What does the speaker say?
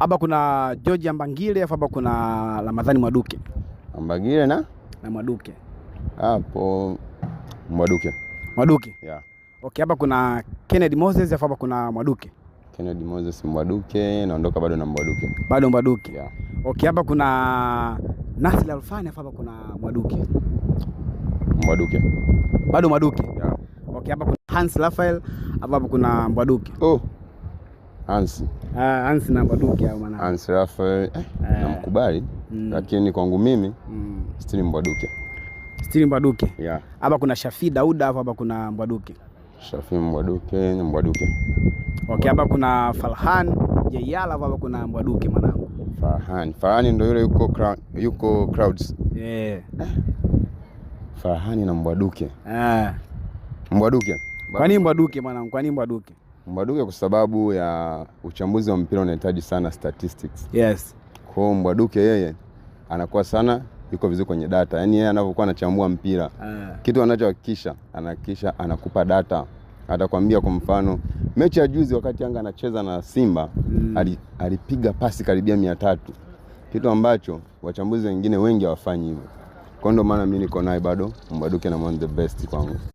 Hapa kuna George Mbangile, hapa kuna Ramadhani Mwaduke. Mbangile na Mwaduke. Hapo Mwaduke. Mwaduke? Yeah. Okay, hapa kuna Kennedy Moses, hapa kuna Mwaduke. Kennedy Moses Mwaduke, naondoka bado na Mwaduke. Bado Mwaduke. Yeah. Okay, hapa kuna Nasir Alfani, hapa kuna Mwaduke. Mwaduke. Bado Mwaduke. Yeah. Okay, hapa kuna Hans Raphael, hapa kuna Mwaduke. Oh. Hans. Hans na Mwaduke au maana. Hans Raphael namkubali, lakini kwangu mimi still Mwaduke. Still Mwaduke. Yeah. Hapa kuna Shafi Dauda, hapa kuna Mwaduke. Shafi Mwaduke, Mwaduke. Okay, hapa kuna Farhan Jeyala, hapa kuna Mwaduke mwanangu. Farhan ndio yule yuko crowds. Yeah. Farhan na Mwaduke. Mwaduke. Kwa nini Mwaduke mwanangu? Kwa nini Mwaduke? Mwaduke kwa sababu ya uchambuzi wa mpira unahitaji sana statistics. Yes. Kwa Mwaduke yeye anakuwa sana yuko vizuri kwenye data. Yaani yeye anapokuwa anachambua mpira, kitu anachohakikisha anakupa data. Atakwambia kwa mfano mechi ya juzi wakati Yanga anacheza na Simba, alipiga pasi karibia 300. Kitu ambacho wachambuzi wengine wengi hawafanyi hivyo. Kwa ndio maana mimi niko naye bado Mwaduke na one the best kwangu.